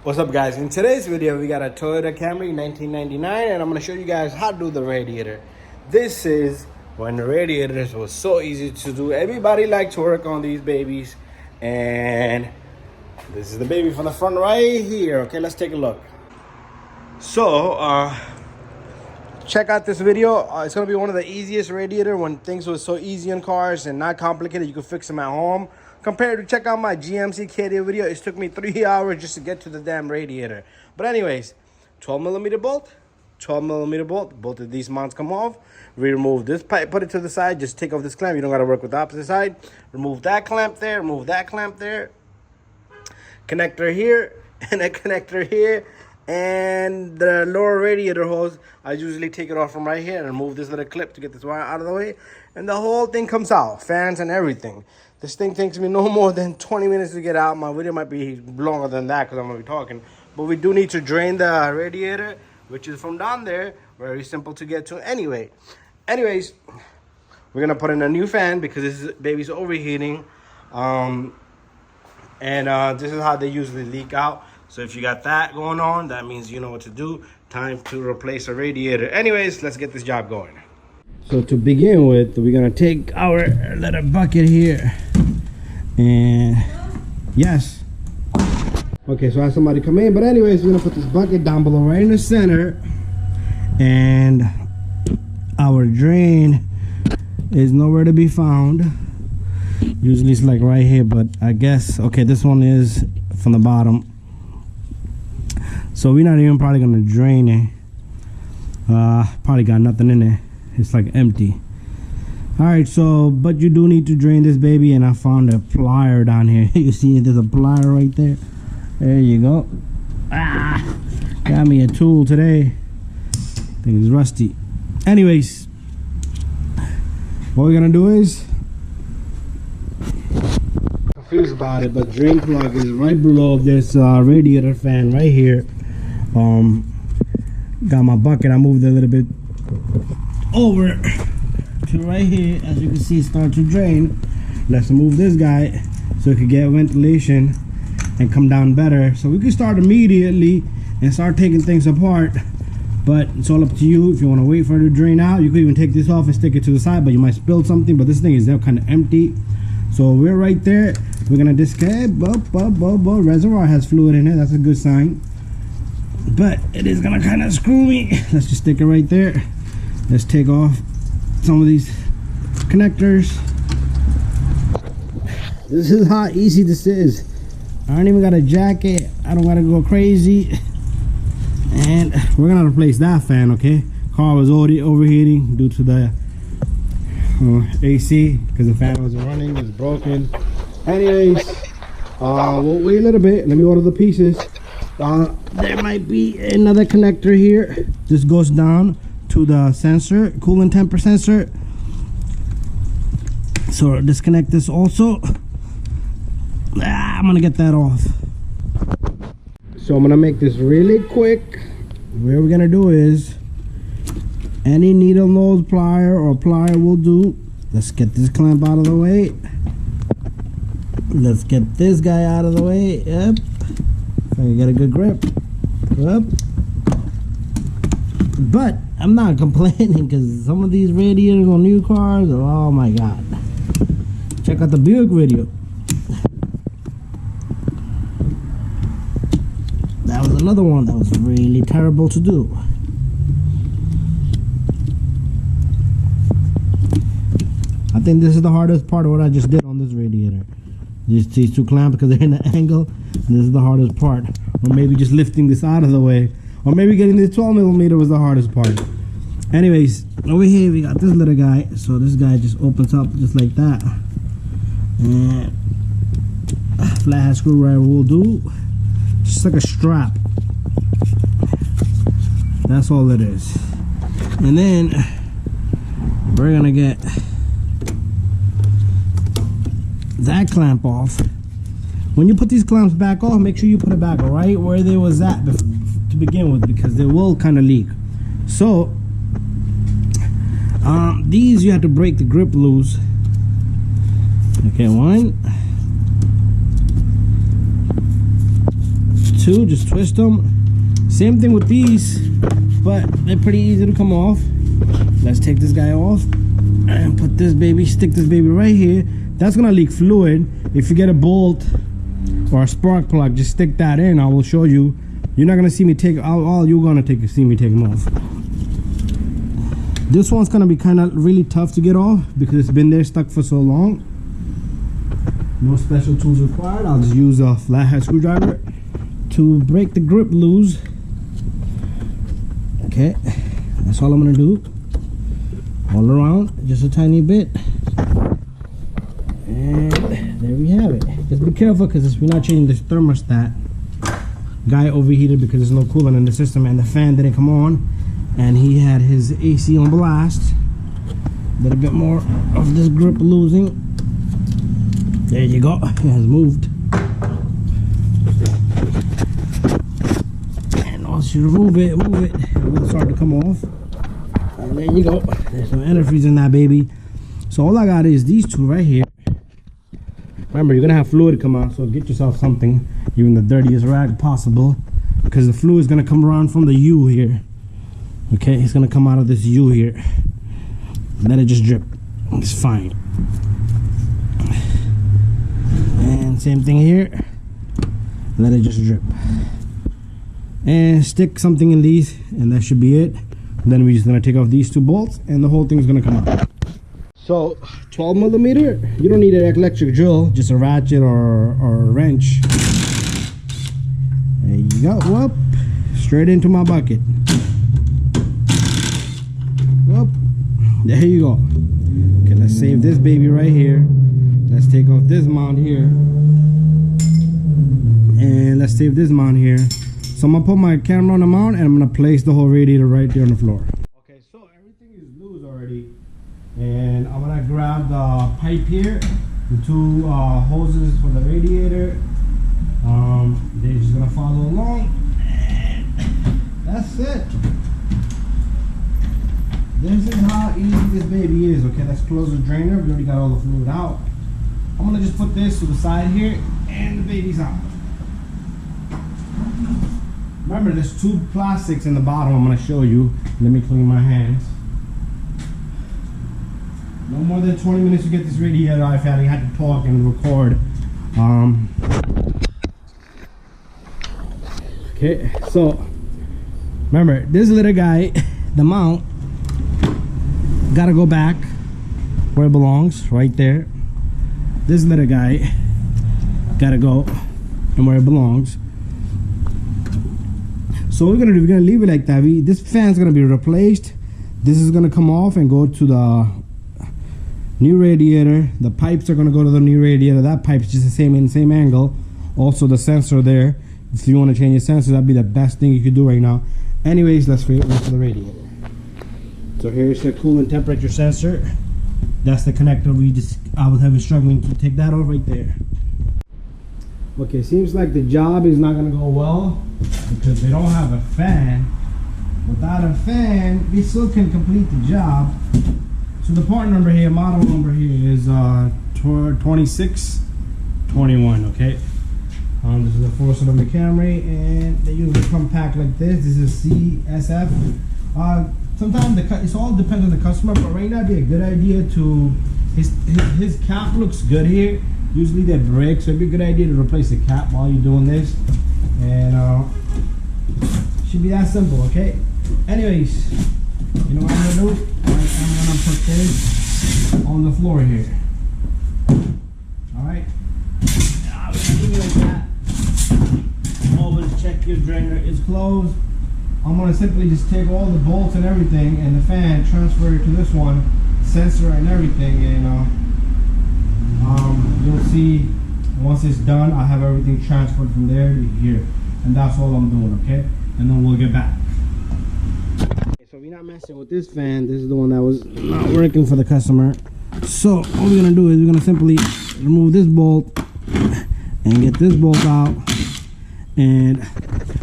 What's up, guys? In today's video we got a Toyota Camry 1999 and I'm going to show you guys how to do the radiator. This is when the radiators was so easy to do. Everybody liked to work on these babies, and this is the baby from the front right here. Okay, let's take a look. So check out this video. It's going to be one of the easiest radiator when things were so easy in cars and not complicated. You could fix them at home. Compared to check out my GMC KD video, it took me 3 hours just to get to the damn radiator. But anyways, 12mm bolt, 12mm bolt. Both of these mounts come off. We remove this pipe, put it to the side. Just take off this clamp. You don't got to work with the opposite side. Remove that clamp there, remove that clamp there. Connector here and a connector here. And the lower radiator hose, I usually take it off from right here and remove this little clip to get this wire out of the way. And the whole thing comes out, fans and everything. This thing takes me no more than 20 minutes to get out. My video might be longer than that because I'm going to be talking. But we do need to drain the radiator, which is from down there. Very simple to get to anyways, we're going to put in a new fan because this baby's overheating. This is how they usually leak out. So if you got that going on, that means you know what to do. Time to replace a radiator. Anyways, let's get this job going. So to begin with, we're gonna take our little bucket here, and yes. Okay, so I had somebody come in, but anyways, we're gonna put this bucket down below right in the center, and our drain is nowhere to be found. Usually it's like right here, but I guess, okay, this one is from the bottom. So we're not even probably gonna drain it. Probably got nothing in there. It's like empty. All right, so but you do need to drain this baby, and I found a plier down here. You see there's a plier right there. There you go. Got me a tool today. I think it's rusty. Anyways, what we're gonna do is, confused about it, but drain plug is right below this radiator fan right here. Got my bucket. I moved it a little bit over to right here. As you can see, it's starting to drain. Let's move this guy so it could get ventilation and come down better, so we can start immediately and start taking things apart. But it's all up to you. If you want to wait for it to drain out, you could even take this off and stick it to the side, but you might spill something. But this thing is now kind of empty, so we're right there. We're gonna discard. Reservoir has fluid in it. That's a good sign, but it is gonna kind of screw me. Let's just stick it right there. Let's take off some of these connectors. This is how easy this is. I don't even got a jacket. I don't gotta go crazy. And we're gonna replace that fan, okay? Car was already overheating due to the AC because the fan wasn't running. It's broken. Anyways, we'll wait a little bit. Let me order the pieces. There might be another connector here. This goes down to the sensor, coolant temper sensor. So disconnect this also. I'm gonna get that off. So I'm gonna make this really quick. What we're gonna do is, any needle nose plier or plier will do. Let's get this clamp out of the way. Let's get this guy out of the way. Yep. So you get a good grip. Yep. But I'm not complaining because some of these radiators on new cars are, oh my god. Check out the Buick video. That was another one that was really terrible to do. I think this is the hardest part of what I just did on this radiator. These two clamps, because they're in an angle, and this is the hardest part. Or maybe just lifting this out of the way. Or maybe getting this 12mm was the hardest part. Anyways, over here we got this little guy. So this guy just opens up just like that. And a flathead screwdriver will do. Just like a strap. That's all it is. And then we're gonna get that clamp off. When you put these clamps back off, make sure you put it back right where they was at to begin with, because they will kind of leak. So these you have to break the grip loose. Okay, 1, too, just twist them. Same thing with these, but they're pretty easy to come off. Let's take this guy off and put this baby, stick this baby right here. That's gonna leak fluid. If you get a bolt or a spark plug, just stick that in. I will show you. You're not gonna see me take, all you're gonna see me take them off. This one's gonna be kind of really tough to get off because it's been there stuck for so long. No special tools required. I'll just use a flathead screwdriver to break the grip loose. Okay, that's all I'm gonna do. All around, just a tiny bit. And there we have it. Just be careful because we're not changing this thermostat. Guy overheated because there's no coolant in the system and the fan didn't come on. And he had his AC on blast. A little bit more of this grip losing. There you go, it has moved. And once you remove it, it will start to come off. And there you go, there's no antifreeze in that baby. So all I got is these two right here. Remember, you're gonna have fluid come out, so get yourself something, even the dirtiest rag possible, because the fluid is gonna come around from the U here. Okay, it's gonna come out of this U here. Let it just drip. It's fine. And same thing here. Let it just drip. And stick something in these, and that should be it. Then we're just gonna take off these two bolts, and the whole thing is gonna come out. So 12 millimeter, you don't need an electric drill, just a ratchet or a wrench. There you go. Whoop, straight into my bucket. Whoop, there you go. Okay, let's save this baby right here. Let's take off this mount here. And let's save this mount here. So I'm gonna put my camera on the mount and I'm gonna place the whole radiator right there on the floor. Okay, so everything is loose already. And I'm gonna grab the pipe here, the two hoses for the radiator. They're just gonna follow along. That's it. This is how easy this baby is. Okay, let's close the drainer. We already got all the fluid out. I'm gonna just put this to the side here, and the baby's out. Remember, there's two plastics in the bottom. I'm gonna show you. Let me clean my hands. No more than 20 minutes to get this radiator out. I had to talk and record. Okay, so remember, this little guy, the mount, gotta go back where it belongs, right there. This little guy gotta go and where it belongs. So what we're gonna do, we're gonna leave it like that. This fan's gonna be replaced. This is gonna come off and go to the new radiator. The pipes are gonna go to the new radiator. That pipe's just the same angle. Also the sensor there. If you want to change your sensor, that'd be the best thing you could do right now. Anyways, let's wait for the radiator. So here's your coolant temperature sensor. That's the connector I was having struggling to take that off right there. Okay, seems like the job is not gonna go well because they don't have a fan. Without a fan, we still can complete the job. So the part number here, model number here is 2621, okay? This is the four-cylinder Camry, and they usually come packed like this. This is CSF. Sometimes it all depends on the customer, but right now it'd be a good idea to, his cap looks good here. Usually they break, so it'd be a good idea to replace the cap while you're doing this. And should be that simple, okay? Anyways, you know what I'm gonna do? I'm gonna put this on the floor here. Alright? We're gonna do it like that. Always check your drainer is closed. I'm gonna simply just take all the bolts and everything and the fan, transfer it to this one, sensor and everything, and you'll see once it's done, I have everything transferred from there to here, and that's all I'm doing, okay? And then we'll get back. Okay, so we're not messing with this fan. This is the one that was not working for the customer. So what we're gonna do is we're gonna simply remove this bolt and get this bolt out. And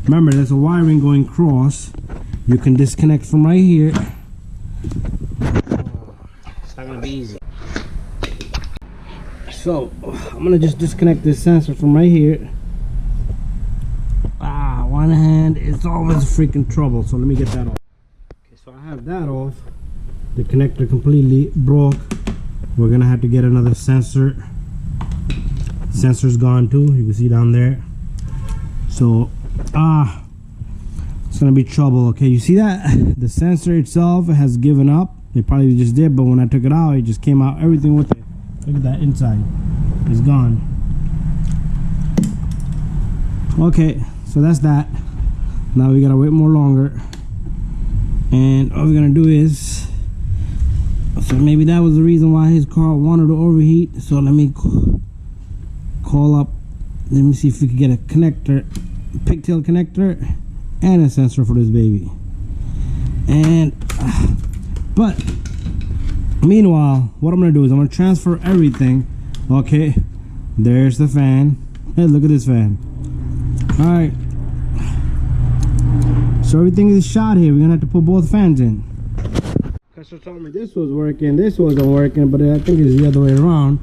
remember, there's a wiring going across. You can disconnect from right here. It's not gonna be easy. So I'm gonna just disconnect this sensor from right here. one hand, it's always freaking trouble. So let me get that off. Okay, so I have that off. The connector completely broke. We're gonna have to get another sensor. Sensor's gone too, you can see down there. So it's gonna be trouble. Okay, you see that the sensor itself has given up. It probably just did, but when I took it out, it just came out, everything with it. Look at that inside, it's gone. Okay, so that's that. Now we gotta wait more longer, and all we're gonna do is, so maybe that was the reason why his car wanted to overheat. So let me call up, let me see if we can get a connector, pigtail connector, and a sensor for this baby. And but meanwhile, what I'm gonna do is I'm gonna transfer everything. Okay, there's the fan. Hey, look at this fan. All right, so everything is shot here. We're gonna have to put both fans in. Customer told me this was working, this wasn't working, but I think it's the other way around.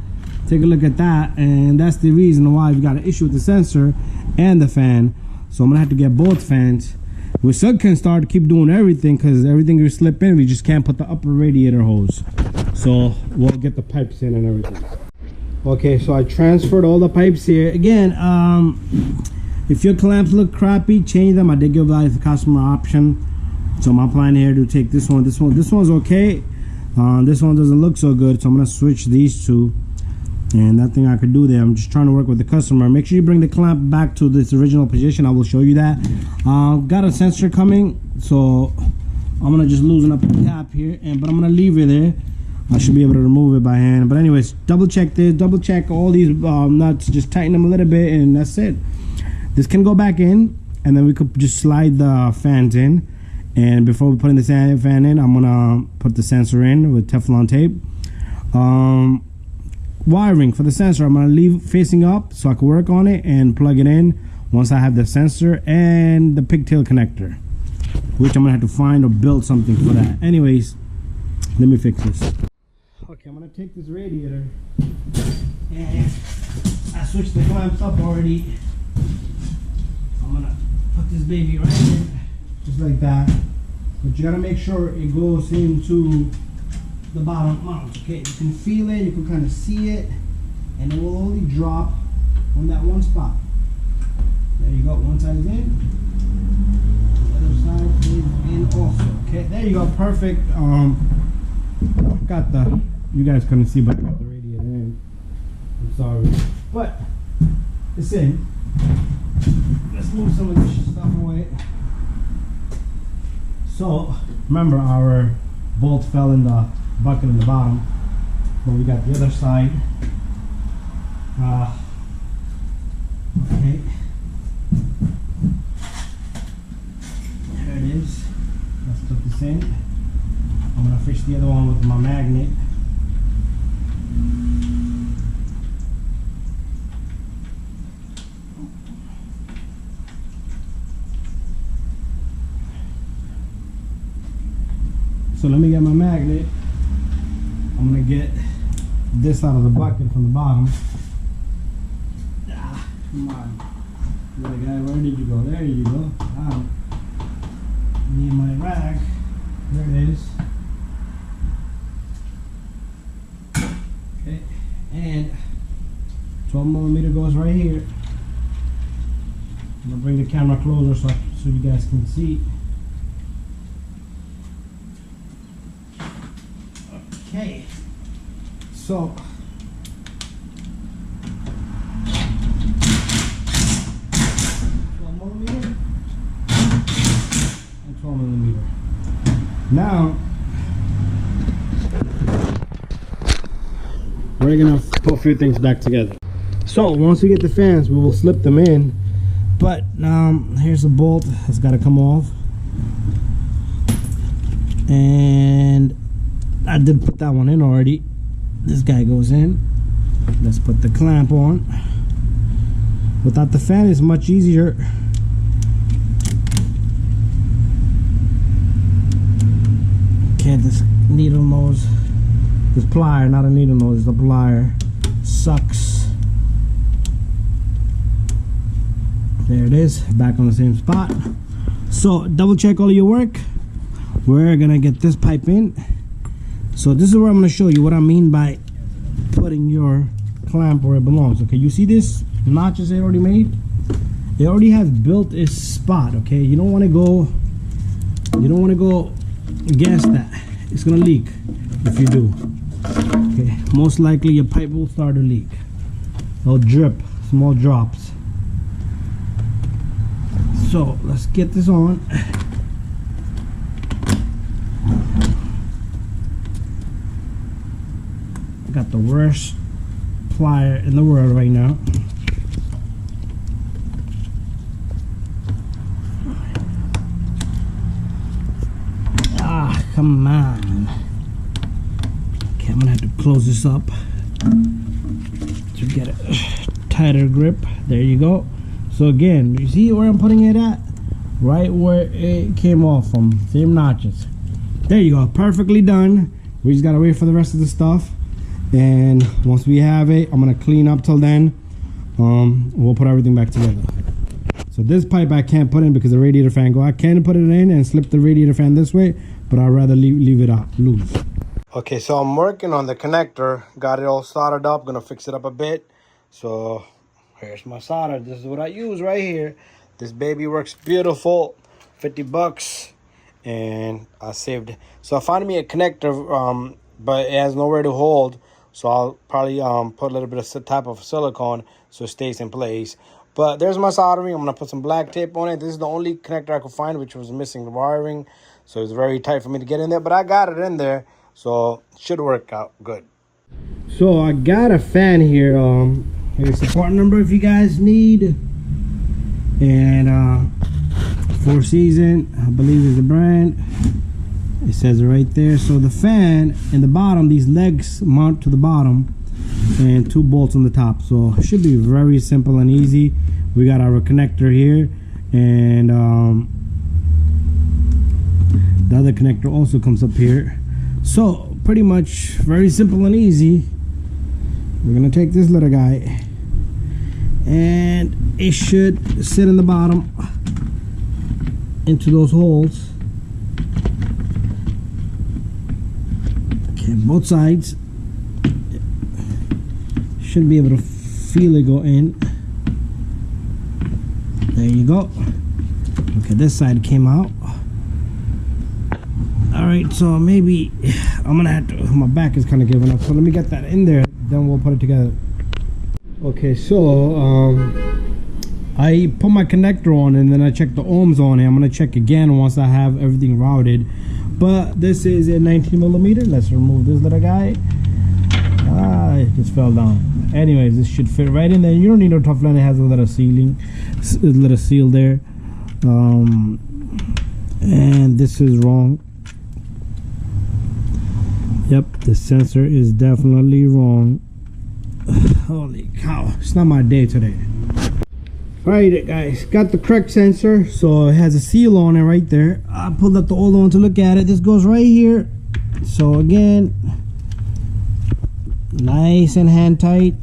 Take a look at that, and that's the reason why we've got an issue with the sensor and the fan. So I'm gonna have to get both fans. We still can start to keep doing everything because everything will slip in. We just can't put the upper radiator hose. So we'll get the pipes in and everything. Okay, so I transferred all the pipes here. Again, if your clamps look crappy, change them. I did give the customer option. So my plan here to take this one. This one's okay. This one doesn't look so good, so I'm gonna switch these two. And that thing I could do there, I'm just trying to work with the customer. Make sure you bring the clamp back to this original position. I will show you that. Got a sensor coming, so I'm gonna just loosen up the cap here, but I'm gonna leave it there. I should be able to remove it by hand. But anyways, double check this, double check all these nuts, just tighten them a little bit, and that's it. This can go back in, and then we could just slide the fans in. And before we put in the fan in, I'm gonna put the sensor in with Teflon tape. Wiring for the sensor, I'm gonna leave facing up so I can work on it and plug it in once I have the sensor and the pigtail connector, which I'm gonna have to find or build something for that. Anyways, let me fix this. Okay, I'm gonna take this radiator, and I switched the clamps up already. I'm gonna put this baby right in, just like that. But you gotta make sure it goes into the bottom mount. Okay, you can feel it, you can kind of see it, and it will only drop on that one spot. There you go, one side is in, the other side is in also. Okay, there you go, perfect. Got the, you guys couldn't see, but I got the radiator in. I'm sorry, but it's in. Let's move some of this stuff away. So remember, our bolt fell in the bucket in the bottom, but we got the other side. Okay, there it is. Let's put this in. I'm gonna fish the other one with my magnet. So let me get my magnet. I'm gonna get this out of the bucket from the bottom. Come on. Little guy, where did you go? There you go. Out. Need my rag. There it is. Okay. And 12mm goes right here. I'm gonna bring the camera closer so you guys can see. Okay, so and 12mm. Now we're gonna put a few things back together. So once we get the fans, we will slip them in. But here's a bolt that's got to come off, and I did put that one in already. This guy goes in. Let's put the clamp on. Without the fan, it's much easier. Okay, this needle nose, this plier, not a needle nose, the plier sucks. There it is, back on the same spot. So double check all of your work. We're gonna get this pipe in. So this is where I'm gonna show you what I mean by putting your clamp where it belongs. Okay, you see this notches it already made? It already has built its spot. Okay, you don't want to go against that. It's gonna leak if you do. Okay, most likely your pipe will start to leak. It'll drip, small drops. So let's get this on. I got the worst plier in the world right now. Ah, come on. Okay, I'm gonna have to close this up to get a tighter grip. There you go. So again, you see where I'm putting it at? Right where it came off from. Same notches. There you go. Perfectly done. We just gotta wait for the rest of the stuff. And once we have it, I'm gonna clean up till then. We'll put everything back together. So this pipe I can't put in because the radiator fan go. I can put it in and slip the radiator fan this way, but I'd rather leave it out loose. Okay, so I'm working on the connector. Got it all soldered up. Gonna fix it up a bit. So here's my solder. This is what I use right here. This baby works beautiful. 50 bucks, and I saved it. So I found me a connector, but it has nowhere to hold. So I'll probably put a little bit of type of silicone so it stays in place. But there's my soldering. I'm gonna put some black tape on it. This is the only connector I could find which was missing the wiring. So it's very tight for me to get in there, but I got it in there. So it should work out good. So I got a fan here. Here's the part number if you guys need. And Four Season, I believe is the brand. It says it right there. So the fan in the bottom, these legs mount to the bottom, and 2 bolts on the top. So it should be very simple and easy. We got our connector here, and the other connector also comes up here. So pretty much very simple and easy. We're gonna take this little guy, and it should sit in the bottom into those holes. Okay, both sides. Should be able to feel it go in. There you go. Okay, this side came out. Alright, so maybe I'm gonna have to, my back is kind of giving up, so let me get that in there, then we'll put it together. Okay, so I put my connector on and then I check the ohms on it. I'm gonna check again once I have everything routed. But this is a 19 millimeter. Let's remove this little guy. Ah, it just fell down. Anyways, this should fit right in there. You don't need no Teflon. It has a little sealing, a little seal there. And this is wrong. Yep, the sensor is definitely wrong. Holy cow, it's not my day today. Alright guys, got the correct sensor, so it has a seal on it right there. I pulled up the old one to look at it. This goes right here. So again, nice and hand tight.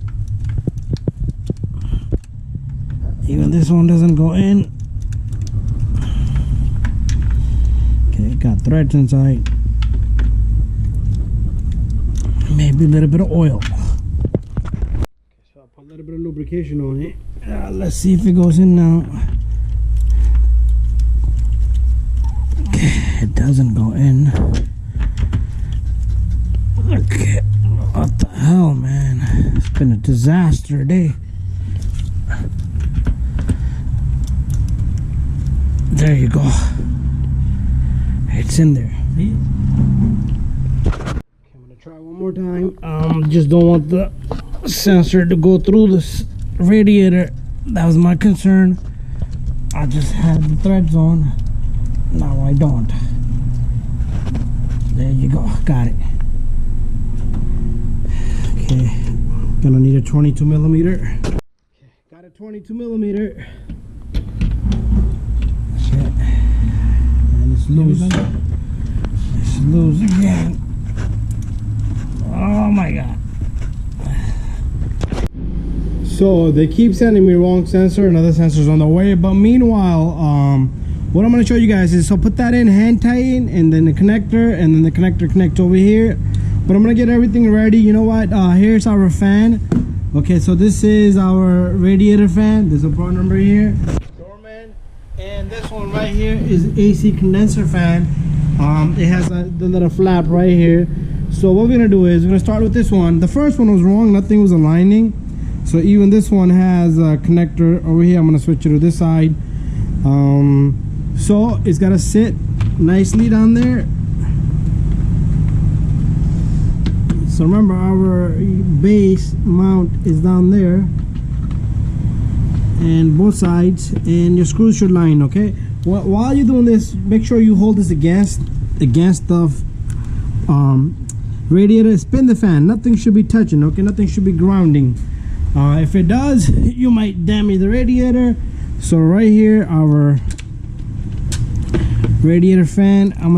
Even this one doesn't go in. Okay, got threads inside. Maybe a little bit of oil. So I'll put a little bit of lubrication on it. Let's see if it goes in now. Okay, it doesn't go in. Okay, what the hell, man? It's been a disaster day. There you go. It's in there. See? Try one more time. Just don't want the sensor to go through this radiator. That was my concern. I just had the threads on. Now I don't. There you go. Got it. Okay. Gonna need a 22 millimeter. Okay. Got a 22 millimeter. Okay. And it's loose. It's loose again. Oh my god. So So they keep sending me wrong sensor, another sensor's on the way. But meanwhile, what I'm gonna show you guys is, so put that in, hand tighten, and then the connector, and then the connector connects over here. But I'm gonna get everything ready. You know what? Here's our fan. Okay, so this is our radiator fan. There's a part number here. Doorman. And this one right here is AC condenser fan. It has the little flap right here. So what we're gonna do is we're gonna start with this one. The first one was wrong, nothing was aligning. So even this one has a connector over here. I'm gonna switch it to this side. So it's gotta sit nicely down there. So remember, our base mount is down there, and both sides, and your screws should line. Okay, while you're doing this, make sure you hold this against the radiator. Spin the fan. Nothing should be touching. Okay, nothing should be grounding. If it does, you might damage the radiator. So right here, our radiator fan, I'm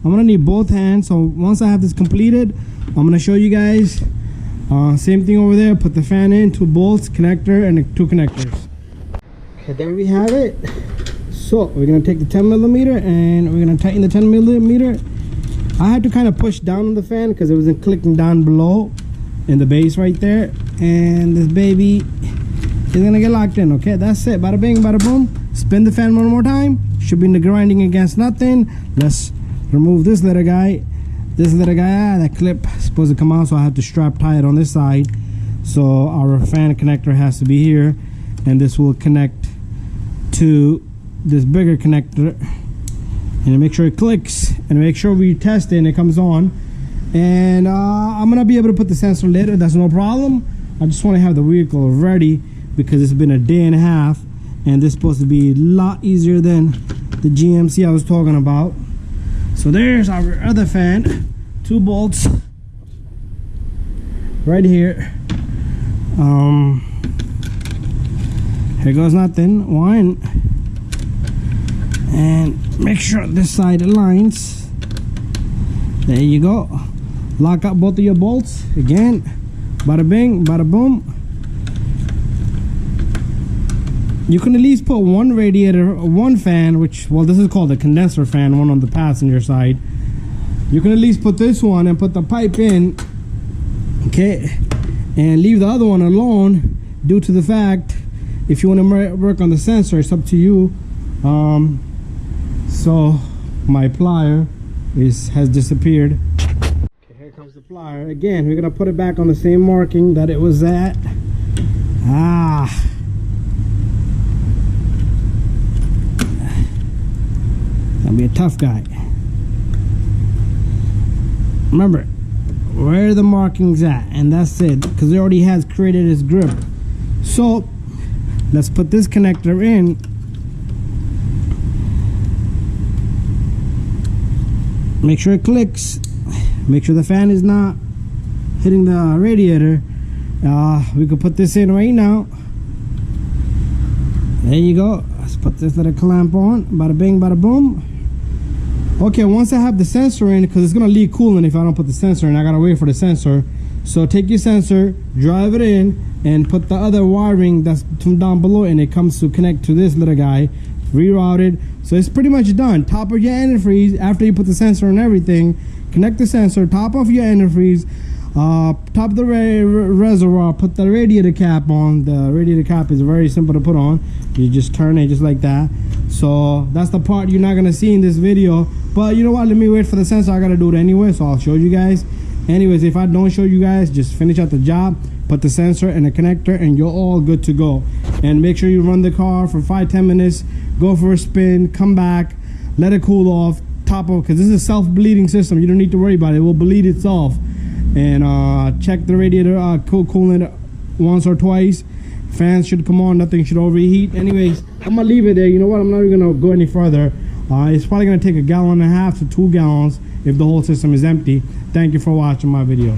gonna need both hands. So once I have this completed, I'm gonna show you guys. Same thing over there. Put the fan in, 2 bolts, connector, and 2 connectors. Okay, there we have it. So we're gonna take the 10mm and we're gonna tighten the 10mm. I had to kind of push down on the fan because it wasn't clicking down below in the base right there. And this baby is gonna get locked in. Okay, that's it. Bada bing, bada boom. Spin the fan one more time. Should be in the grinding against nothing. Let's remove this little guy. That clip is supposed to come out, so I have to strap tie it on this side. So our fan connector has to be here, and this will connect to this bigger connector, and make sure it clicks, and make sure we test it and it comes on. And I'm gonna be able to put the sensor later. That's no problem. I just want to have the vehicle ready because it's been a day and a half, and this is supposed to be a lot easier than the GMC I was talking about. So there's our other fan, 2 bolts right here. Here goes nothing. 1, and make sure this side aligns. There you go. Lock up both of your bolts again. Bada bing, bada boom. You can at least put 1 radiator, 1 fan, which, well, this is called the condenser fan, one on the passenger side. You can at least put this one and put the pipe in, okay, and leave the other one alone due to the fact, if you want to work on the sensor, it's up to you. So my plier has disappeared. Okay, here comes the plier. Again, we're gonna put it back on the same marking that it was at. I'll be a tough guy. Remember where the markings at, and that's it, because it already has created its grip. So let's put this connector in. Make sure it clicks. Make sure the fan is not hitting the radiator. We could put this in right now. There you go. Let's put this little clamp on. Bada bing, bada boom. Okay, once I have the sensor in, because it's gonna leak coolant if I don't put the sensor in, I gotta wait for the sensor. So take your sensor, drive it in, and put the other wiring that's down below, and it comes to connect to this little guy. Rerouted. So it's pretty much done. Top of your antifreeze, after you put the sensor and everything, connect the sensor, top off your antifreeze, top of the reservoir, put the radiator cap on. The radiator cap is very simple to put on. You just turn it just like that. So that's the part you're not gonna see in this video, but you know what, let me wait for the sensor. I gotta do it anyway, so I'll show you guys. Anyways, if I don't show you guys, just finish out the job, put the sensor and the connector, and you're all good to go. And make sure you run the car for 5-10 minutes, go for a spin, come back, let it cool off, top of, because this is a self-bleeding system. You don't need to worry about it. It will bleed itself. And check the radiator coolant once or twice. Fans should come on, nothing should overheat. Anyways, I'm gonna leave it there. You know what, I'm not even gonna go any further. It's probably gonna take 1.5 gallons to 2 gallons if the whole system is empty. Thank you for watching my video.